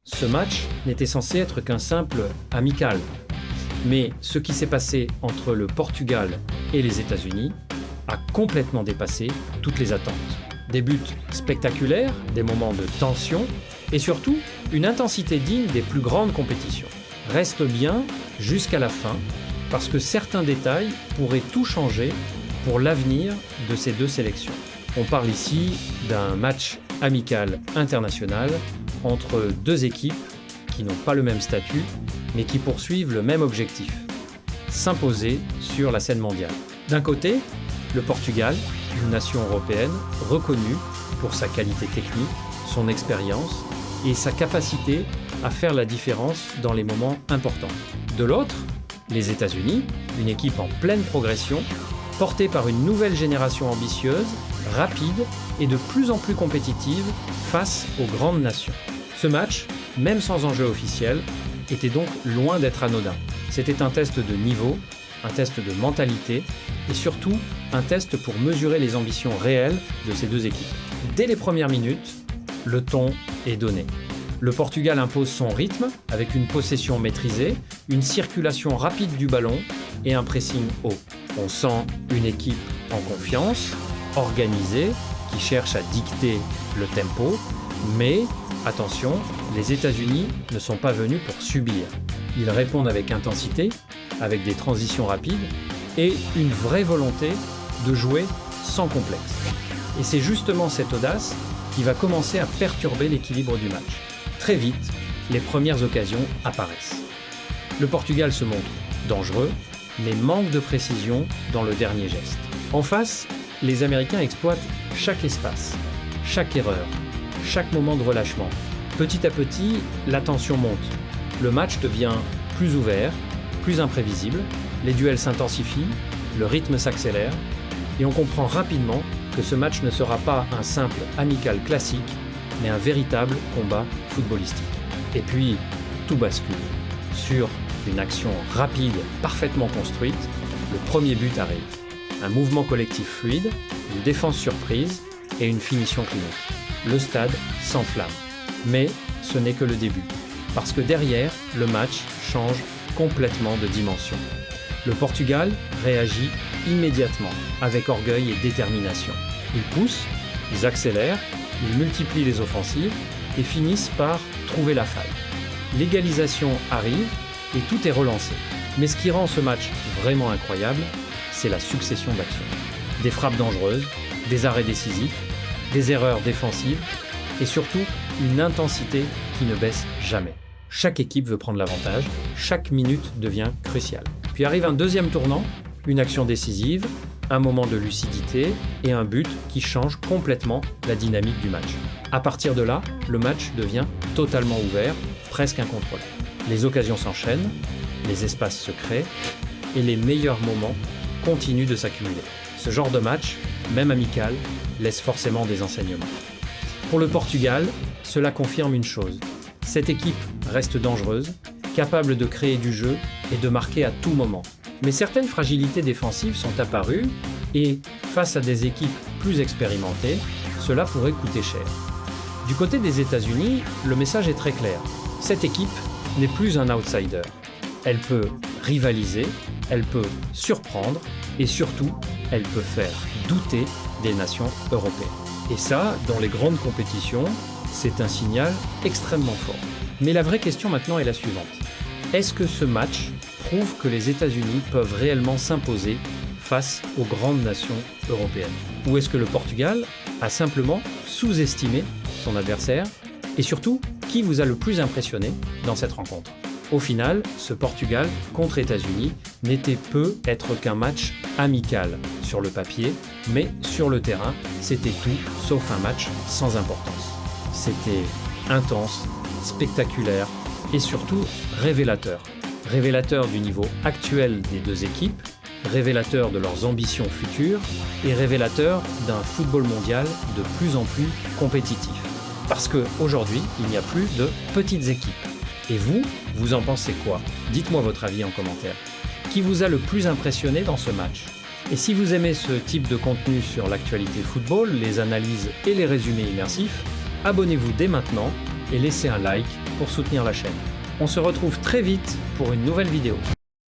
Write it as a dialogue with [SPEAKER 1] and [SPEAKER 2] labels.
[SPEAKER 1] Ce match n'était censé être qu'un simple amical. Mais ce qui s'est passé entre le Portugal et les États-Unis a complètement dépassé toutes les attentes. Des buts spectaculaires, des moments de tension et surtout une intensité digne des plus grandes compétitions. Reste bien jusqu'à la fin parce que certains détails pourraient tout changer pour l'avenir de ces deux sélections. On parle ici d'un match amical international entre deux équipes qui n'ont pas le même statut, mais qui poursuivent le même objectif, s'imposer sur la scène mondiale. D'un côté, le Portugal, une nation européenne reconnue pour sa qualité technique, son expérience et sa capacité à faire la différence dans les moments importants. De l'autre, les États-Unis, une équipe en pleine progression, portée par une nouvelle génération ambitieuse, rapide et de plus en plus compétitive face aux grandes nations. Ce match, même sans enjeu officiel, était donc loin d'être anodin. C'était un test de niveau, un test de mentalité et surtout un test pour mesurer les ambitions réelles de ces deux équipes. Dès les premières minutes, le ton est donné. Le Portugal impose son rythme avec une possession maîtrisée, une circulation rapide du ballon et un pressing haut. On sent une équipe en confiance, organisée, qui cherche à dicter le tempo, mais attention, les États-Unis ne sont pas venus pour subir. Ils répondent avec intensité, avec des transitions rapides et une vraie volonté de jouer sans complexe. Et c'est justement cette audace qui va commencer à perturber l'équilibre du match. Très vite, les premières occasions apparaissent. Le Portugal se montre dangereux, mais manque de précision dans le dernier geste. En face, les Américains exploitent chaque espace, chaque erreur, chaque moment de relâchement. Petit à petit, la tension monte. Le match devient plus ouvert, plus imprévisible, les duels s'intensifient, le rythme s'accélère, et on comprend rapidement que ce match ne sera pas un simple amical classique, mais un véritable combat footballistique. Et puis, tout bascule. Sur une action rapide, parfaitement construite, le premier but arrive. Un mouvement collectif fluide, une défense surprise et une finition clinique. Le stade s'enflamme. Mais ce n'est que le début. Parce que derrière, le match change complètement de dimension. Le Portugal réagit immédiatement, avec orgueil et détermination. Ils poussent, ils accélèrent, ils multiplient les offensives et finissent par trouver la faille. L'égalisation arrive et tout est relancé. Mais ce qui rend ce match vraiment incroyable, c'est la succession d'actions. Des frappes dangereuses, des arrêts décisifs, des erreurs défensives et surtout une intensité qui ne baisse jamais. Chaque équipe veut prendre l'avantage, chaque minute devient cruciale. Puis arrive un deuxième tournant, une action décisive, un moment de lucidité et un but qui change complètement la dynamique du match. À partir de là, le match devient totalement ouvert, presque incontrôlable. Les occasions s'enchaînent, les espaces se créent et les meilleurs moments continuent de s'accumuler. Ce genre de match, même amical, laisse forcément des enseignements. Pour le Portugal, cela confirme une chose. Cette équipe reste dangereuse, capable de créer du jeu et de marquer à tout moment. Mais certaines fragilités défensives sont apparues et, face à des équipes plus expérimentées, cela pourrait coûter cher. Du côté des États-Unis, le message est très clair. Cette équipe n'est plus un outsider. Elle peut rivaliser, elle peut surprendre et surtout, elle peut faire douter des nations européennes. Et ça, dans les grandes compétitions, c'est un signal extrêmement fort. Mais la vraie question maintenant est la suivante. Est-ce que ce match prouve que les États-Unis peuvent réellement s'imposer face aux grandes nations européennes? Ou est-ce que le Portugal a simplement sous-estimé son adversaire? Et surtout, qui vous a le plus impressionné dans cette rencontre? Au final, ce Portugal contre États-Unis n'était peu être qu'un match amical sur le papier, mais sur le terrain, c'était tout sauf un match sans importance. C'était intense, spectaculaire et surtout révélateur. Révélateur du niveau actuel des deux équipes, révélateur de leurs ambitions futures et révélateur d'un football mondial de plus en plus compétitif. Parce qu'aujourd'hui, il n'y a plus de petites équipes. Et vous, vous en pensez quoi? Dites-moi votre avis en commentaire. Qui vous a le plus impressionné dans ce match? Et si vous aimez ce type de contenu sur l'actualité football, les analyses et les résumés immersifs, abonnez-vous dès maintenant et laissez un like pour soutenir la chaîne. On se retrouve très vite pour une nouvelle vidéo.